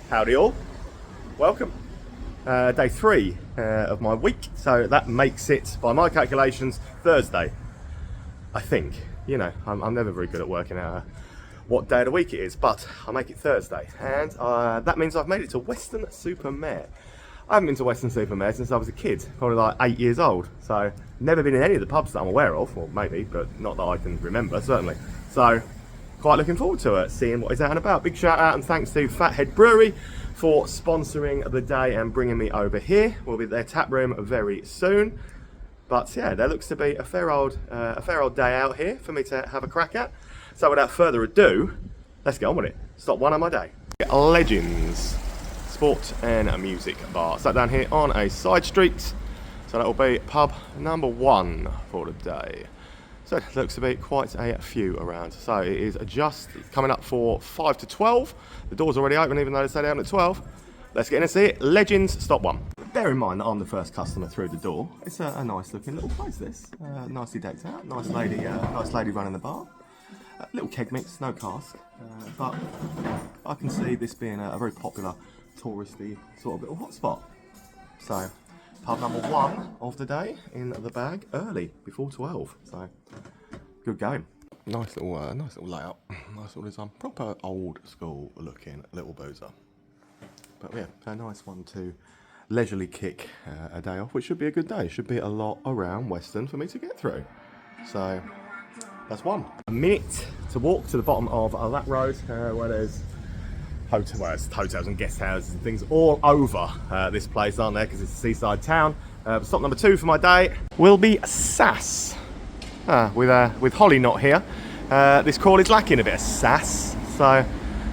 Howdy all, welcome. Day 3 of my week, so that makes it, by my calculations, Thursday. I think, you know, I'm never very good at working out what day of the week it is, but I make it Thursday, and that means I've made it to Weston Super Mare. I haven't been to Weston Super Mare since I was a kid, probably like 8 years old, so never been in any of the pubs that I'm aware of, or maybe, but not that I can remember, certainly. So, quite looking forward to it, seeing what is out and about. Big shout out and thanks to Fathead Brewery for sponsoring the day and bringing me over here. We'll be at their tap room very soon. But yeah, there looks to be a fair old day out here for me to have a crack at. So without further ado, let's get on with it. Stop one on my day. Legends Sport and Music Bar. Sat down here on a side street. So that will be pub number 1 for the day. So it looks to be quite a few around. So it is just coming up for 5 to 12. The door's already open, even though they say they're open at 12. Let's get in and see it. Legends, stop 1. Bear in mind that I'm the first customer through the door. It's a nice looking little place, this. Nicely decked out. Nice lady running the bar. Little keg mix, no cask. But I can see this being a very popular touristy sort of little hotspot. So pub number 1 of the day in the bag early, before 12. So good going. Nice little layout. Nice little design. Proper old school looking little boozer. But yeah, a nice one to leisurely kick a day off, which should be a good day. Should be a lot around Weston for me to get through. So that's 1. A minute to walk to the bottom of that road where there's hotels and guest houses and things all over this place, aren't there? Because it's a seaside town. Stop number 2 for my day will be Sass. With Holly not here, this call is lacking a bit of sass. So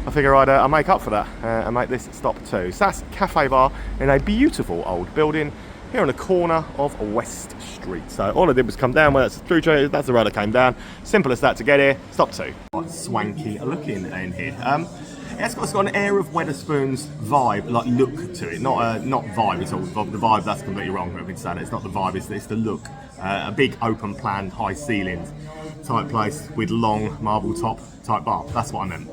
I figure I'll make up for that and make this stop 2. Sass Cafe Bar in a beautiful old building here on the corner of West Street. So all I did was come down, well, that's through, that's the road I came down. Simple as that to get here. Stop 2. Quite swanky looking in here. It's got an air of Wetherspoon's vibe, like look to it. Not vibe at all. The vibe, that's completely wrong. I've been saying it's not the vibe, it's the look. A big open plan, high ceilings type place with long marble top type bar. That's what I meant.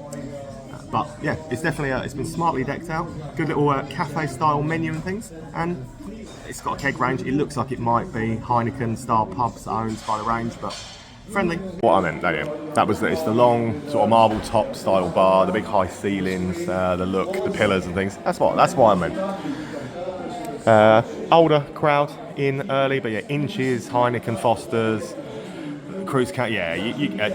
But yeah, it's definitely it's been smartly decked out. Good little cafe style menu and things. And it's got a keg range. It looks like it might be Heineken style pubs owned by the range, but friendly. What I meant, it's the long sort of marble top style bar, the big high ceilings, the look, the pillars and things. That's what I meant. Older crowd in early, but yeah, Inches, Heineken, Foster's, Cruise Cat, yeah,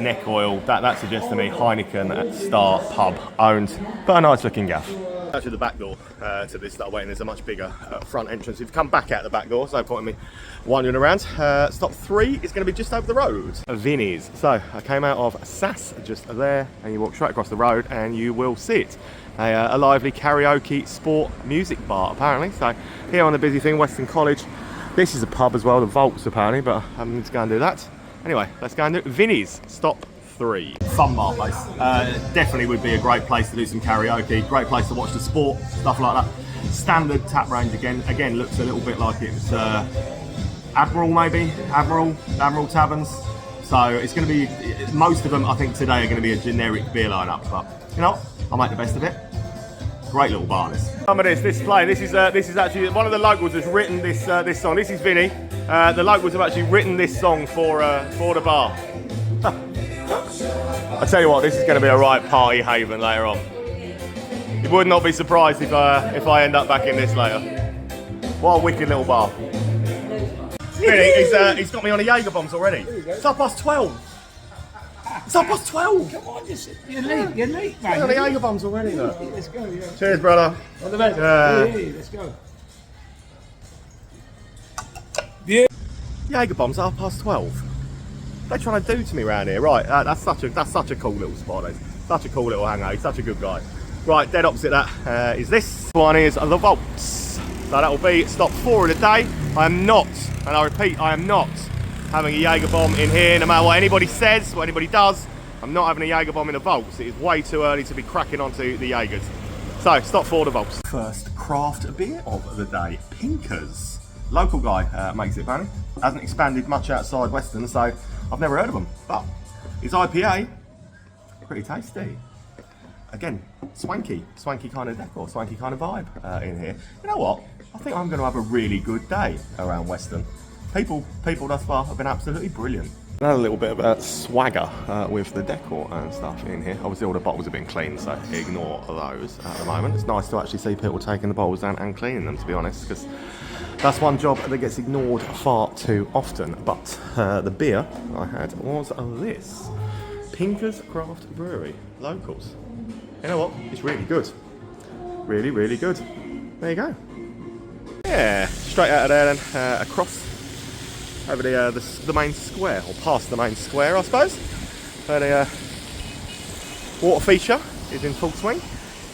Neck Oil. That suggests to me Heineken at Star Pub owned, but a nice looking gaff. Actually, the back door to this that way, and there's a much bigger front entrance. If you come back out the back door, so no point in me wandering around. Stop 3 is going to be just over the road. Vinnies. So I came out of Sass just there, and you walk straight across the road, and you will see it. A lively karaoke sport music bar, apparently. So here on the busy thing, Weston College. This is a pub as well, the Vaults apparently, but I need to go and do that. Anyway, let's go and do it. Vinnies. Stop 3. Fun bar place. Definitely would be a great place to do some karaoke. Great place to watch the sport, stuff like that. Standard tap range again looks a little bit like it's Admiral maybe, Admiral taverns. So it's going to be, most of them I think today are going to be a generic beer lineup, but you know, I'll make the best of it. Great little bar this. Some of this play. This is actually one of the locals has written this song. This is Vinny. The locals have actually written this song for the bar. I tell you what, this is going to be a right party haven later on. You would not be surprised if I end up back in this later. What a wicked little bar. Vinny, he's got me on a Jaeger bombs already. It's 12:30. It's 12:30. Come on, you're late, mate. I'm on the Jaeger bombs already, look. Let's go, yeah. Cheers, brother. On the bed. Yeah, let's go. Yeah. Jaeger bombs at 12:30. They're trying to do to me around here, right? That's such a cool little spot. It's such a cool little hangout. He's such a good guy. Right, dead opposite that is this one is the Vaults. So that will be stop 4 of the day. I am not, and I repeat, I am not having a Jaeger bomb in here. No matter what anybody says, what anybody does, I'm not having a Jaeger bomb in the Vaults. It is way too early to be cracking onto the Jaegers. So stop 4 the Vaults. First craft beer of the day, Pinkers. Local guy makes it apparently. Hasn't expanded much outside Weston, so I've never heard of them. But his IPA, pretty tasty. again, swanky kind of decor, swanky kind of vibe in here. You know what? I think I'm going to have a really good day around Weston. People thus far have been absolutely brilliant. Another little bit of swagger with the decor and stuff in here. Obviously all the bottles have been cleaned, so ignore those at the moment. It's nice to actually see people taking the bottles down and cleaning them, to be honest, because that's one job that gets ignored far too often. But the beer I had was this. Pinker's Craft Brewery, locals. You know what? It's really good. Really, really good. There you go. Yeah, straight out of there then, across over the main square, or past the main square, I suppose. Where the water feature is in full swing.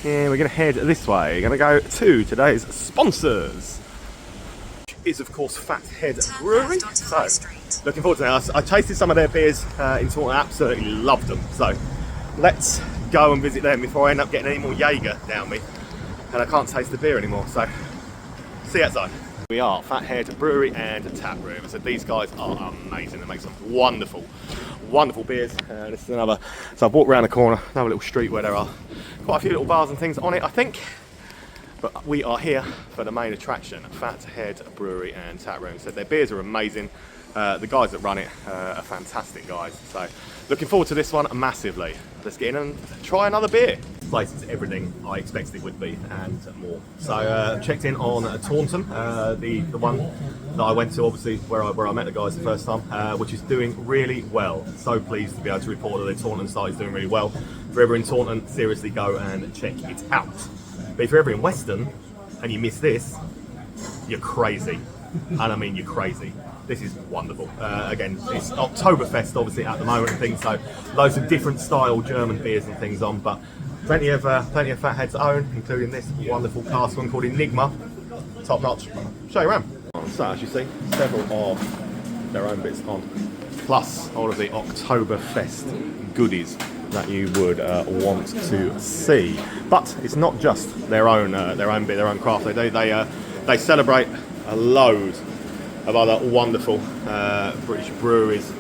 And we're going to head this way. We're going to go to today's sponsors. Which is, of course, Fathead Brewery. So, looking forward to that. I tasted some of their beers in Taunton, absolutely loved them. So, let's go and visit them before I end up getting any more Jaeger down me. And I can't taste the beer anymore, so see you outside. We are Fathead Brewery and Taproom. So these guys are amazing. They make some wonderful, wonderful beers. This is another. So I've walked around the corner, another little street where there are quite a few little bars and things on it, I think. But we are here for the main attraction, Fathead Brewery and Taproom. So their beers are amazing. The guys that run it are fantastic guys. So looking forward to this one massively. Let's get in and try another beer. This place is everything I expected it would be and more. So checked in on Taunton, the one that I went to, obviously where I met the guys the first time, which is doing really well. So pleased to be able to report that the Taunton site is doing really well. If you're ever in Taunton, seriously go and check it out. But if you're ever in Weston and you miss this, you're crazy. And I mean you're crazy. This is wonderful. Again, it's Oktoberfest obviously at the moment and things, so loads of different style German beers and things on, but plenty of Fathead's own, including this wonderful cask one called Enigma. Top notch. Show you around. So as you see, several of their own bits on, plus all of the Oktoberfest goodies that you would want to see. But it's not just their own beer, their own craft. They celebrate a load of other wonderful British breweries.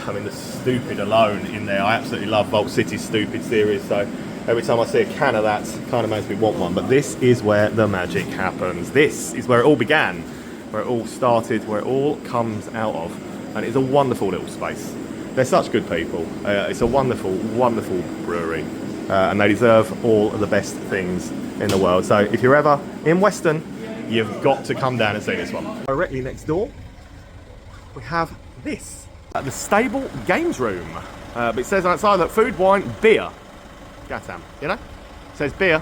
I mean, the Stupid alone in there. I absolutely love Vault City's Stupid series, so every time I see a can of that, it kind of makes me want one. But this is where the magic happens. This is where it all began, where it all started, where it all comes out of. And it's a wonderful little space. They're such good people. It's a wonderful, wonderful brewery. And they deserve all of the best things in the world. So if you're ever in Weston, you've got to come down and see this one. Directly next door, we have this. The Stable Games Room. But it says outside that food, wine, beer. Gatam, you know? It says beer.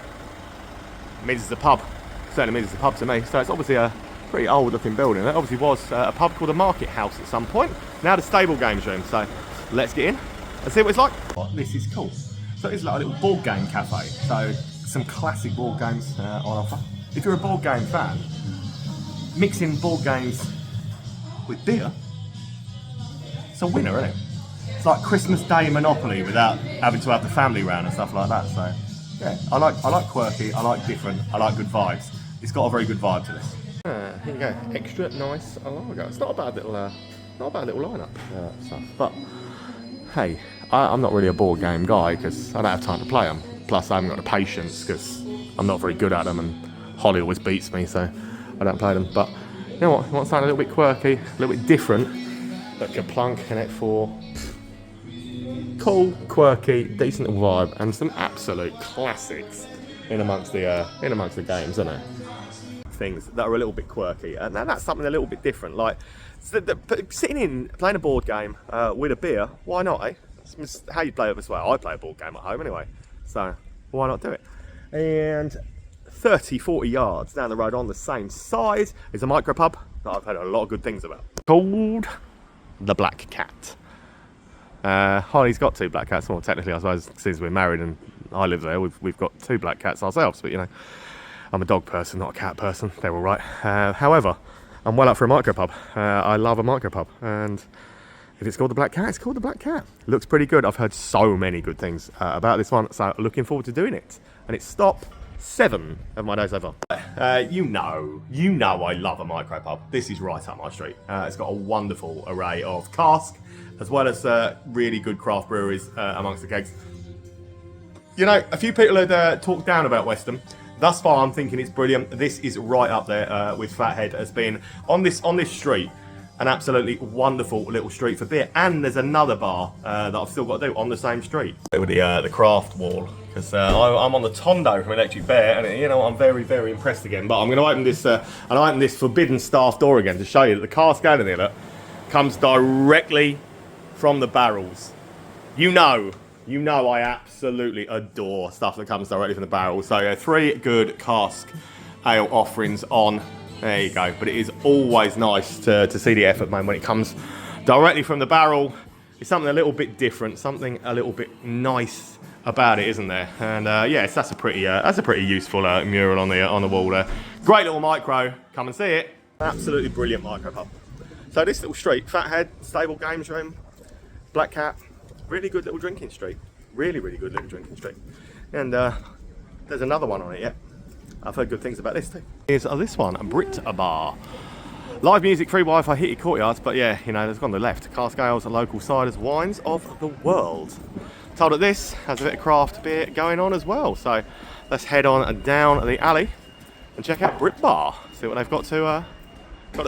It means it's a pub. Certainly means it's a pub to me. So it's obviously a pretty old looking building. It obviously was a pub called the Market House at some point. Now the Stable Games Room. So let's get in and see what it's like. Oh, this is cool. So it's like a little board game cafe. So some classic board games on offer. If you're a board game fan, mixing board games with beer, it's a winner, isn't it? It's like Christmas Day Monopoly without having to have the family round and stuff like that. So yeah, I like quirky, I like different, I like good vibes. It's got a very good vibe to this. Here you go, extra nice lager. It's not a bad little lineup stuff. But hey, I'm not really a board game guy because I don't have time to play them. Plus, I haven't got the patience because I'm not very good at them, and Holly always beats me, so I don't play them. But you know what? You want something a little bit quirky, a little bit different, that can plunk in it for cool, quirky, decent little vibe, and some absolute classics in amongst the games, isn't it? Things that are a little bit quirky, and that's something a little bit different. Like sitting in playing a board game with a beer. Why not? Eh? It's how you play it as well. I play a board game at home anyway, so why not do it? And 30-40 yards down the road on the same side is a micropub that I've heard a lot of good things about, called the Black Cat. Holly's got 2 black cats. Well, technically, I suppose, since we're married and I live there, we've got 2 black cats ourselves. But you know, I'm a dog person, not a cat person. They're all right. However, I'm well up for a micropub. I love a micropub, and if it's called the Black Cat, it's called the Black Cat. Looks pretty good. I've heard so many good things about this one, so looking forward to doing it. And it's stop 7 of my days ever. You know I love a micropub. This is right up my street. It's got a wonderful array of cask, as well as really good craft breweries amongst the kegs. You know, a few people had talked down about Weston. Thus far, I'm thinking it's brilliant. This is right up there with Fathead as being on this street, an absolutely wonderful little street for beer. And there's another bar that I've still got to do on the same street with the craft wall, because I'm on the Tondo from Electric Bear, and you know I'm very, very impressed again. But I'm going to open this and open this forbidden staff door again to show you that the cask ale in here, look, comes directly from the barrels. You know I absolutely adore stuff that comes directly from the barrel. So yeah, 3 good cask ale offerings on. There you go. But it is always nice to see the effort, man, when it comes directly from the barrel. It's something a little bit different, something a little bit nice about it, isn't there? And yes, that's a pretty useful mural on the wall there. Great little micro. Come and see it. Absolutely brilliant micro pub. So this little street, Fathead, stable games room, Black Cat. Really good little drinking street. Really, really good little drinking street. And there's another one on it, yeah. I've heard good things about this too. Here's this one, Brit Bar. Live music, free Wi-Fi, heated courtyards, but yeah, you know, there's gone to the left. Cask ales, local ciders, wines of the world. Told that this has a bit of craft beer going on as well. So let's head on down the alley and check out Brit Bar. See what they've got to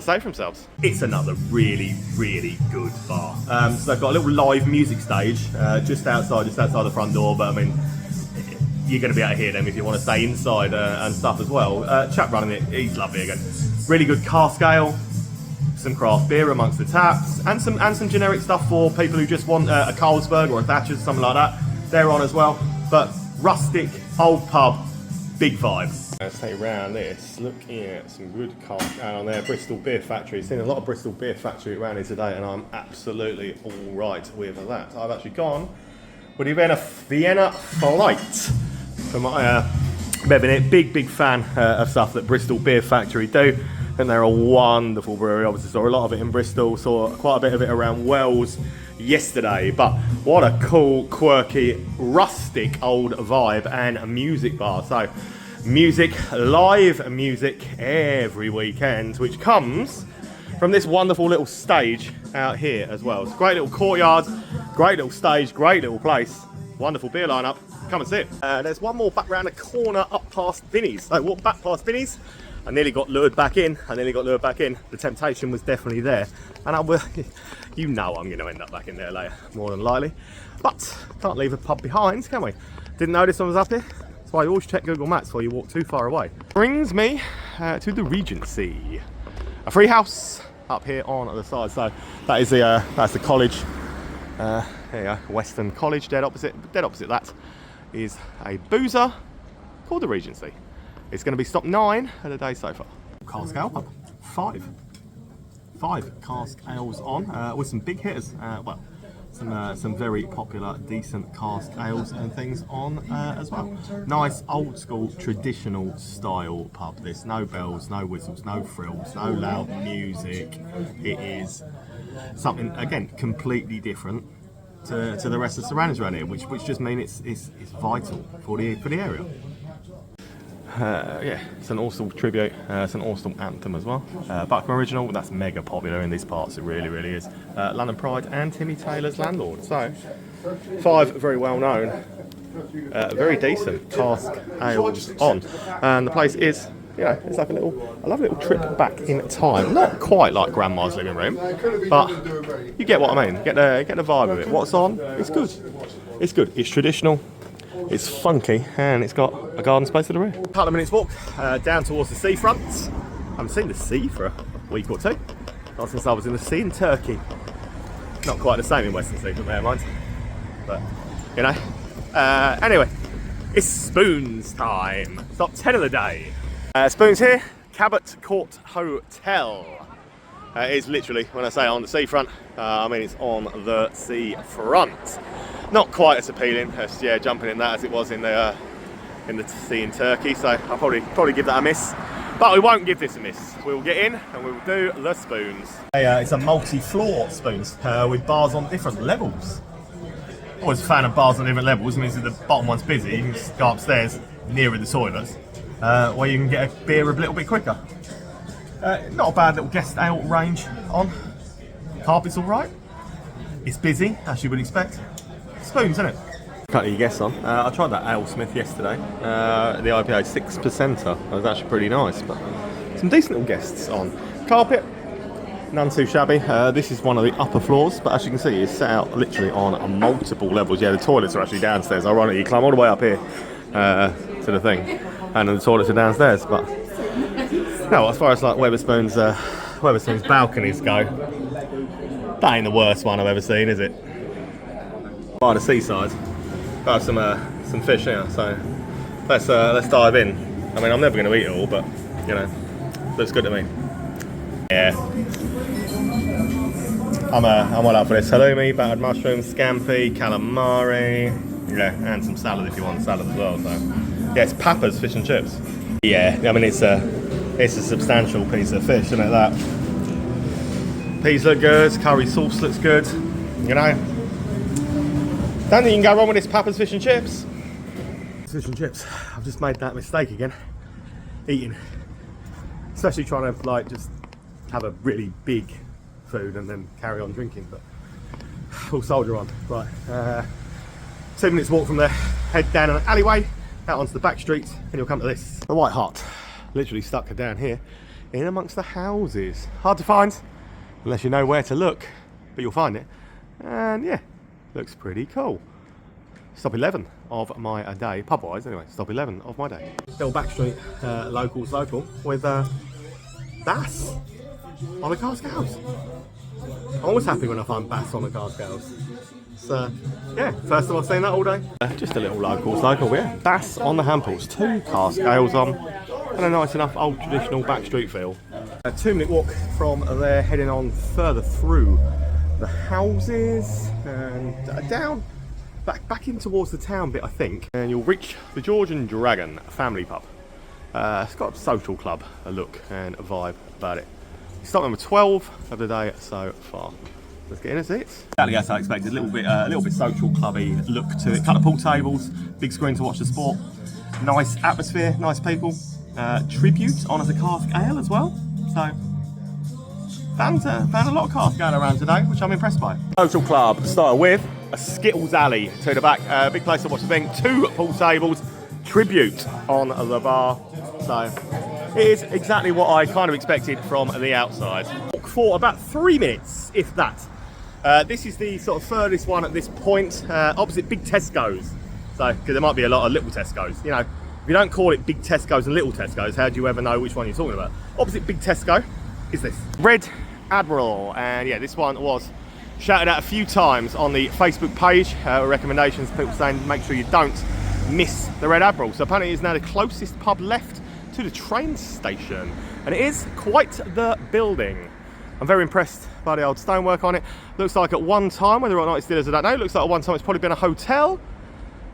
say for themselves. It's another really, really good bar. So they've got a little live music stage just outside the front door, but I mean, you're going to be able to hear them if you want to stay inside and stuff as well. Chap running it, he's lovely again. Really good cask ale, some craft beer amongst the taps, and some generic stuff for people who just want a Carlsberg or a Thatcher's, something like that. They're on as well. But rustic, old pub, big vibe. Let's take round this, looking at some good cask ale on there. Bristol Beer Factory. Seen a lot of Bristol Beer Factory around here today, and I'm absolutely all right with that. I've actually gone with the Vienna Flight for my big fan of stuff that Bristol Beer Factory do. And they're a wonderful brewery. Obviously saw a lot of it in Bristol, saw quite a bit of it around Wells yesterday. But what a cool, quirky, rustic old vibe and a music bar. So music, live music every weekend, which comes from this wonderful little stage out here as well. It's a great little courtyard, great little stage, great little place, wonderful beer lineup. Come and see it. There's one more back round the corner up past Vinnies. So walk back past Vinnies. I nearly got lured back in. The temptation was definitely there. And you know I'm going to end up back in there later, more than likely. But can't leave a pub behind, can we? Didn't notice I was up here. That's why you always check Google Maps before you walk too far away. Brings me to the Regency. A free house up here on the side. So that is that's the college. There you go, Weston College, dead opposite that is a boozer called the Regency. It's going to be stop 9 of the day so far. Cask ale pub, 5 cask ales on with some big hitters. Well, some very popular, decent cask ales and things on as well. Nice old school traditional style pub. This, no bells, no whistles, no frills, no loud music. It is something again completely different to the rest of the surroundings around here, which just means it's vital for the area. Yeah, it's an Austell tribute, it's an Austell anthem as well. Buckham Original, that's mega popular in these parts, it really, really is. London Pride and Timmy Taylor's Landlord. So, 5 very well known, very decent cask ales on. And the place is, you know, it's like a lovely little trip back in time. Not quite like Grandma's living room, but you get what I mean. Get the vibe of it. What's on? It's good. It's good. It's traditional. It's funky, and it's got a garden space to the rear. Couple of minutes walk down towards the seafront. I haven't seen the sea for a week or two. Not since I was in the sea in Turkey. Not quite the same in Weston Super Mare, mind. But, you know. Anyway, it's spoons time. Top 10 of the day. Spoons here, Cabot Court Hotel. It is literally, when I say on the seafront, I mean it's on the seafront. Not quite as appealing as jumping in that as it was in the sea in Turkey, so I'll probably give that a miss. But we won't give this a miss. We'll get in and we'll do the spoons. It's a multi-floor spoons with bars on different levels. Always a fan of bars on different levels. It means if the bottom one's busy, you can just go upstairs nearer the toilets, where you can get a beer a little bit quicker. Not a bad little guest ale range on. Carpet's all right. It's busy, as you would expect. Spoons, isn't it? Cut your guess on. I tried that AleSmith yesterday. The IPA 6%er. It was actually pretty nice, but some decent little guests on. Carpet, none too shabby. This is one of the upper floors, but as you can see, it's set out literally on multiple levels. Yeah, the toilets are actually downstairs. Ironically, you climb all the way up here to the thing, and then the toilets are downstairs. But no, as far as like Wetherspoon's balconies go, that ain't the worst one I've ever seen, is it? By the seaside, got some fish here, so let's dive in. I mean, I'm never going to eat it all, but you know, looks good to me. Yeah, I'm all up for this. Halloumi, battered mushrooms, scampi, calamari, yeah, and some salad if you want salad as well. So yeah, it's Papa's fish and chips. Yeah, I mean it's a substantial piece of fish, isn't it? That peas look good, curry sauce looks good. You know, don't think you can go wrong with this Papa's fish and chips. Fish and chips. I've just made that mistake again. Eating, especially trying to like just have a really big food and then carry on drinking, but we'll soldier on. Right, 2 minutes walk from there, head down an alleyway, out onto the back street, and you'll come to this. The White Hart, literally stuck down here, in amongst the houses. Hard to find, unless you know where to look, but you'll find it. And yeah, looks pretty cool. Stop 11 of my day, pub-wise anyway, stop 11 of my day. Little back street, local with bass on the cask house. I'm always happy when I find bass on the cask house. So yeah, first time I've seen that all day. Just a little local, yeah. Bass on the hamples, 2 cask ales on, and a nice enough old traditional back street feel. A 2 minute walk from there, heading on further through the houses and down back in towards the town bit, I think, and you'll reach the George and Dragon family pub. It's got a social club, a look and a vibe about it. Start number 12 of the day so far. Let's get in and see it. Exactly as I expected, a little bit social clubby look to it. Couple of pool tables, big screen to watch the sport. Nice atmosphere, nice people. Tribute on as a cask ale as well. So found a lot of cask ale around today, which I'm impressed by. Social club started with a Skittles alley to the back, big place to watch the thing. 2 pool tables, tribute on the bar. So it is exactly what I kind of expected from the outside. Walk for about 3 minutes, if that. This is the sort of furthest one at this point, opposite Big Tesco's. So, because there might be a lot of little Tesco's. You know, if you don't call it Big Tesco's and Little Tesco's, how do you ever know which one you're talking about? Opposite Big Tesco is this. Red Admiral, and yeah, this one was shouted out a few times on the Facebook page, recommendations, people saying make sure you don't miss the Red Admiral. So apparently it is now the closest pub left to the train station, and it is quite the building. I'm very impressed by the old stonework on it. Looks like at one time, whether or not it still is, I don't know, looks like at one time it's probably been a hotel,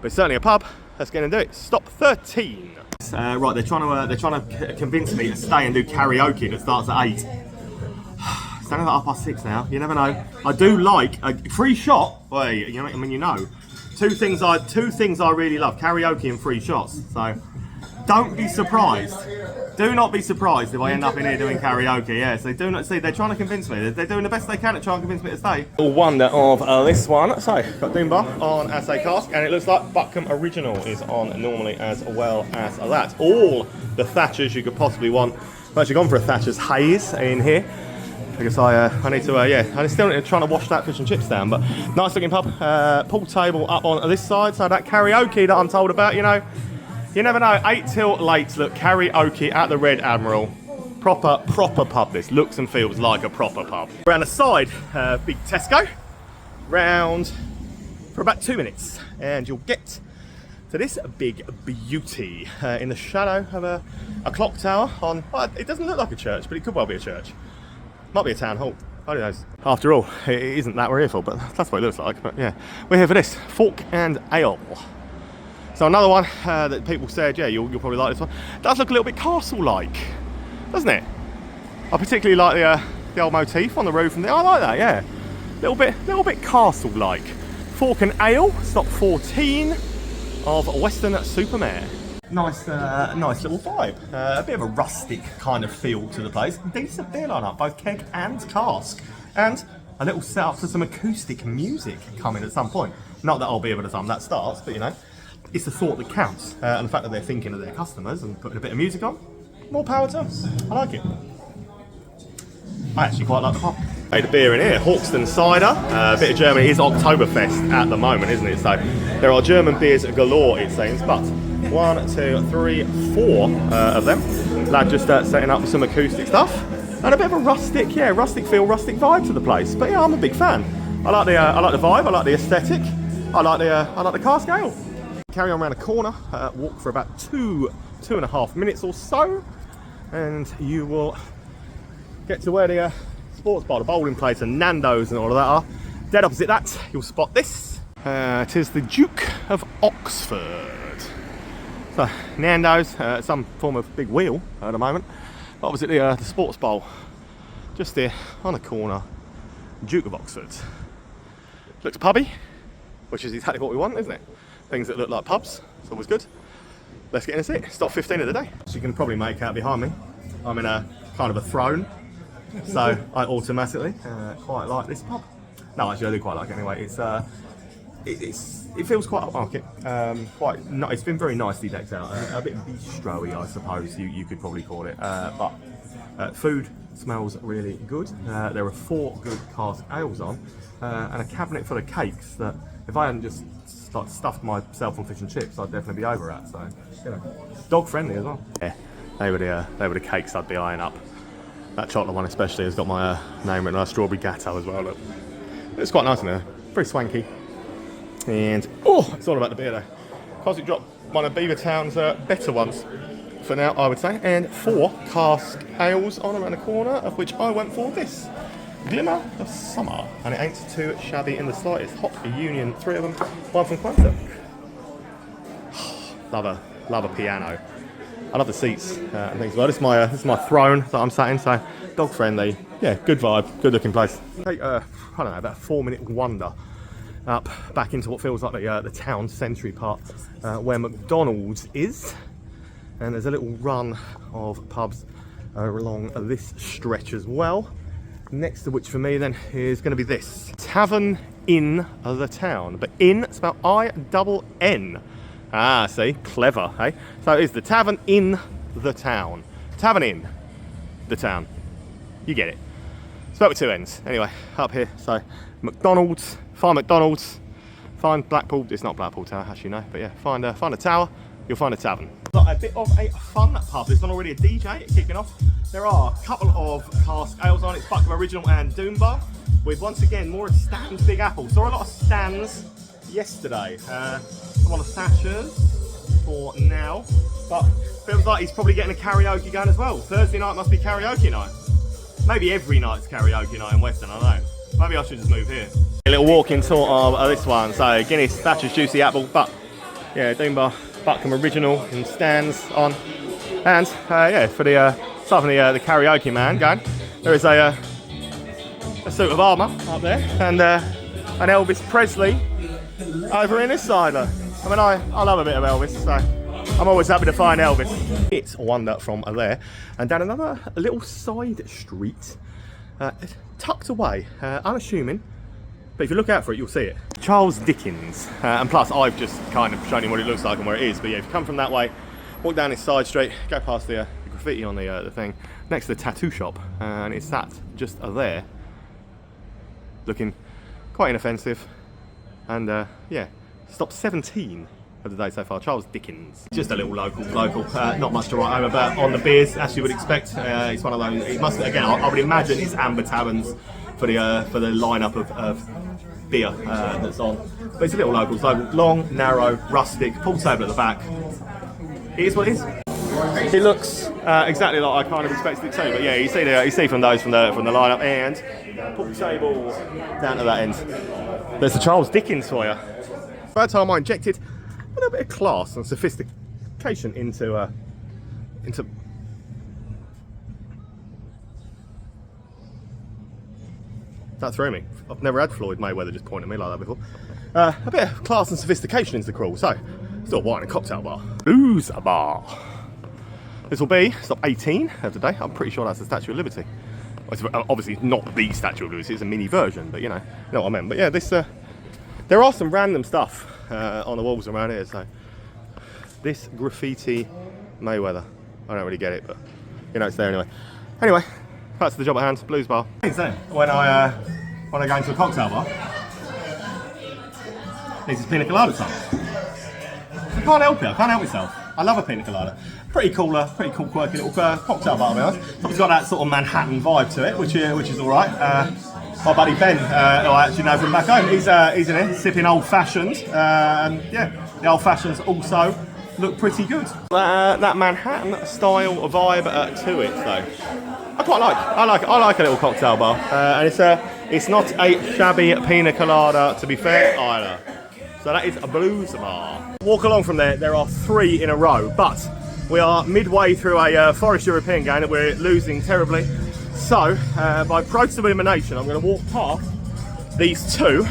but it's certainly a pub. Let's get and do it. Stop 13. Right, they're trying to convince me to stay and do karaoke that starts at 8. Standing at 6:30 now. You never know. I do like a free shot. Well, you know, I mean, you know, two things I really love: karaoke and free shots. So don't be surprised. Do not be surprised if I end up in here doing karaoke. Yes, they do not see. They're trying to convince me. They're doing the best they can to try and convince me to stay. Little wonder of this one. So got Doom Bar on as a cask, and it looks like Buckham Original is on normally as well as that. All the Thatchers you could possibly want. I've actually gone for a Thatcher's Haze in here. I guess I need to, I'm still trying to wash that fish and chips down, but nice looking pub. Pool table up on this side, so that karaoke that I'm told about, you know, you never know, 8 till late, look, karaoke at the Red Admiral. Proper pub this, looks and feels like a proper pub. Around the side, big Tesco, round for about 2 minutes, and you'll get to this big beauty in the shadow of a clock tower on, well, it doesn't look like a church, but it could well be a church. Might be a town hall, who knows. After all, it isn't that we're here for, but that's what it looks like. But yeah, we're here for this, Fork and Ale. So another one that people said, yeah, you'll probably like this one. It does look a little bit castle-like, doesn't it? I particularly like the old motif on the roof, and I like that, yeah. Little bit castle-like. Fork and Ale, stop 14 of Weston Super Mare. Nice little vibe. A bit of a rustic kind of feel to the place. Decent beer lineup, both keg and cask. And a little setup for some acoustic music coming at some point. Not that I'll be able to time that starts, but you know, it's the thought that counts. And the fact that they're thinking of their customers and putting a bit of music on, more power to them. I like it. I actually quite like the pub. Hey, the beer in here, Hawkston cider, a bit of Germany. It is Oktoberfest at the moment, isn't it? So there are German beers galore, it seems, but 1, 2, 3, 4 of them. Lad just setting up some acoustic stuff and a bit of a rustic feel, rustic vibe to the place. But yeah, I'm a big fan. I like the vibe, I like the aesthetic, I like the cask ale. Carry on around the corner, walk for about 2.5 minutes or so, and you will get to where the sports bar, the bowling place and Nando's and all of that are. Dead opposite that, you'll spot this. It is the Duke of Oxford. So Nando's, some form of big wheel at the moment. Opposite the sports bowl, just here on the corner, Duke of Oxford. Looks pubby, which is exactly what we want, isn't it? Things that look like pubs, it's always good. Let's get in a seat. Stop 15 of the day. As you can probably make out behind me, I'm in a kind of a throne. So I automatically quite like this pub. No, actually I do quite like it anyway. It feels quite upmarket. It's been very nicely decked out. A bit bistro-y, I suppose you could probably call it. But food smells really good. There are 4 good cask ales on, and a cabinet full of cakes that if I hadn't just stuffed myself on fish and chips, I'd definitely be over at. So you know, dog friendly as well. Yeah, they were the cakes I'd be eyeing up. That chocolate one especially has got my name written on, strawberry gatto as well. Look, it's quite nice in there, very swanky. And it's all about the beer though. Cosmic Drop, one of Beavertown's better ones for now, I would say. And 4 cask ales on around the corner, of which I went for this Glimmer of Summer, and it ain't too shabby in the slightest. Hop Union, 3 of them, 1 from Quantum. Love a piano. I love the seats and things. Well, this is my throne that I'm sat in, so dog friendly. Yeah, good vibe, good looking place. Take I don't know, about a 4-minute wander up back into what feels like the town century part where McDonald's is, and there's a little run of pubs along this stretch as well. Next to which for me then is going to be this Tavern in the Town, but in spelled I-double-N. Ah, see, clever, hey? So it is the Tavern in the Town. Tavern in the Town. You get it. Spelled with 2 N's. Anyway, up here, so McDonald's, find Blackpool, it's not Blackpool Tower, actually no, but yeah, find a tower, you'll find a tavern. Got a bit of a fun pub. There's not already a DJ kicking off. There are a couple of cask ales on. It's Buckham Original and Doom Bar, with once again more of Stan's Big Apple. Saw a lot of Stan's yesterday. I'm on a Thatcher's for now, but feels like he's probably getting a karaoke going as well. Thursday night must be karaoke night. Maybe every night's karaoke night in Weston, I don't know. Maybe I should just move here. A little walking tour of this one. So Guinness, Thatcher's Juicy Apple, but yeah, Doom Bar, Buckham Original and Stan's on. And yeah, for the start from the karaoke man going, there is a suit of armour up there, and an Elvis Presley over in this side. Look. I mean, I love a bit of Elvis, so I'm always happy to find Elvis. It's a wander from there, and down another little side street, tucked away, unassuming, but if you look out for it, you'll see it. Charles Dickens, and plus I've just kind of shown you what it looks like and where it is, but yeah, if you come from that way, walk down this side street, go past the graffiti on the thing, next to the tattoo shop, and it's that just there, looking quite inoffensive, and yeah, stop 17 of the day so far. Charles Dickens. Just a little local. Not much to write home about on the beers, as you would expect. It's one of those. It must again. I would imagine it's amber taverns for the lineup of beer that's on. But it's a little local. So long, narrow, rustic, pool table at the back. It is what it is. It looks exactly like I kind of expected it to. But yeah, you see from the lineup, and pool table down to that end. There's the Charles Dickens for you. Third time I injected a little bit of class and sophistication into that threw me. I've never had Floyd Mayweather just point at me like that before. A bit of class and sophistication into the crawl. So, still wine and cocktail bar. Booze bar. This will be stop 18 of the day. I'm pretty sure that's the Statue of Liberty. It's obviously not the Statue of Liberty, it's a mini version, but you know what I mean. But yeah, this there are some random stuff on the walls around here. So this graffiti Mayweather, I don't really get it, but you know it's there anyway. Anyway, that's the job at hand. Blues Bar. When I go into a cocktail bar, this is pina colada time. I can't help it. I can't help myself. I love a pina colada. Pretty cool, quirky little cocktail bar, to be honest. It's got that sort of Manhattan vibe to it, which is all right. My buddy Ben, who I actually know from back home, he's in here sipping old fashions, and yeah, the old fashions also look pretty good. That Manhattan style vibe to it, so I quite like. I like a little cocktail bar, and it's not a shabby pina colada, to be fair either. So that is a Blues Bar. Walk along from there are 3 in a row, but we are midway through a Forest European game that we're losing terribly. So, by process of elimination, I'm going to walk past these 2,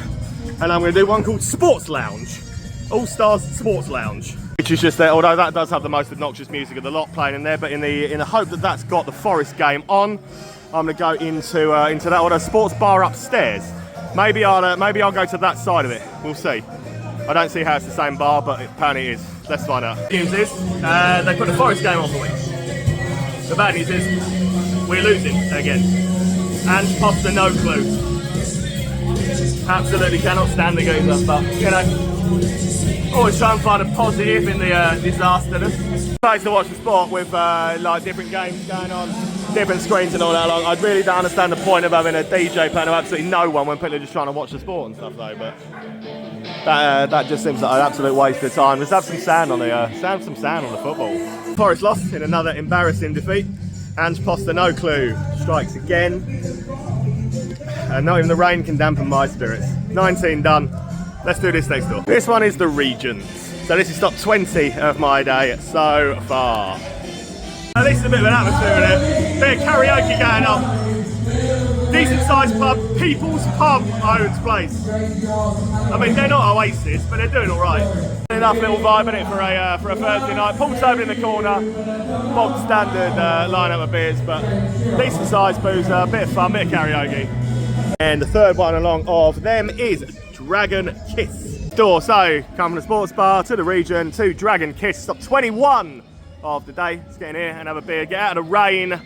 and I'm going to do one called Sports Lounge. All Stars Sports Lounge. Which is just there, although that does have the most obnoxious music of the lot playing in there, but in the hope that that's got the Forest game on, I'm going to go into that other sports bar upstairs. Maybe I'll go to that side of it. We'll see. I don't see how it's the same bar, but apparently it is. Let's find out. News is, they put the Forest game on for me. The bad news is, we're losing again. And Poster no clue. Absolutely cannot stand the geezer, but you know, always try and find a positive in the disasterness. Nice to watch the sport with like different games going on, different screens and all that. Like, I really don't understand the point of having a DJ playing to absolutely no one when people are just trying to watch the sport and stuff though. But that just seems like an absolute waste of time. Let's have some sand on the football. Forest lost in another embarrassing defeat. Ange Poster, no clue, strikes again. And not even the rain can dampen my spirits. 19 done. Let's do this next door. This one is the Regent. So this is stop 20 of my day so far. Now this is a bit of an atmosphere in it. Bit of karaoke going on. Decent sized pub, People's Pub owns place. I mean, they're not Oasis, but they're doing all right. Enough little vibe in it for a Thursday night. Paul Tavern in the corner, bog standard lineup of beers, but decent sized booze, a bit of fun, bit of karaoke. And the third one along of them is Dragon Kiss. Door, so come from the sports bar to the Regent to Dragon Kiss. Stop 21 of the day. Let's get in here and have a beer, get out of the rain,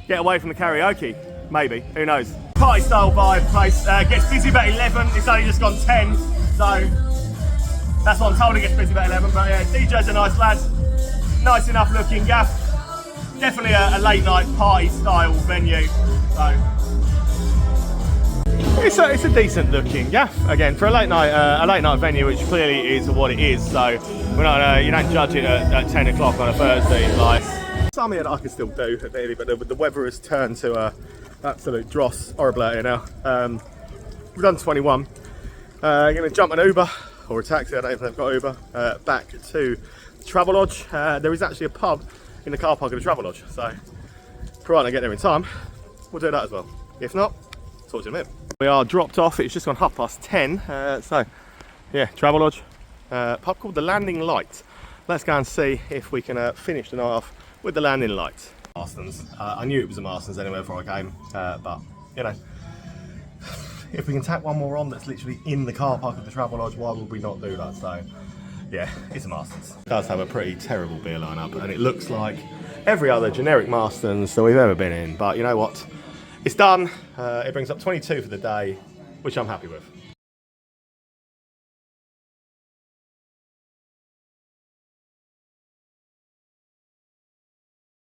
get away from the karaoke. Maybe, who knows. Party style vibe place, gets busy about 11, it's only just gone 10, so that's what I'm told, it gets busy about 11, but yeah, DJ's a nice lad, nice enough looking gaff, definitely a late night party style venue, so it's a decent looking gaff, again, for a late night venue, which clearly is what it is, so we're not, you don't judge it at 10 o'clock on a Thursday, like. Some here that I can still do, really, but the weather has turned to absolute dross, horrible out here now. We've done 21. Going to jump an Uber or a taxi, I don't know if they've got Uber, back to Travelodge. There is actually a pub in the car park of the Travelodge, so provided I get there in time, we'll do that as well. If not, talk to you in a minute. We are dropped off, it's just gone 10:30, so yeah, Travelodge, pub called the Landing Light. Let's go and see if we can finish the night off with the Landing Light. Marston's. I knew it was a Marston's anyway before I came, but you know, if we can tack one more on that's literally in the car park of the Travelodge, why would we not do that? So yeah, it's a Marston's. It does have a pretty terrible beer lineup, and it looks like every other generic Marston's that we've ever been in. But you know what? It's done. It brings up 22 for the day, which I'm happy with.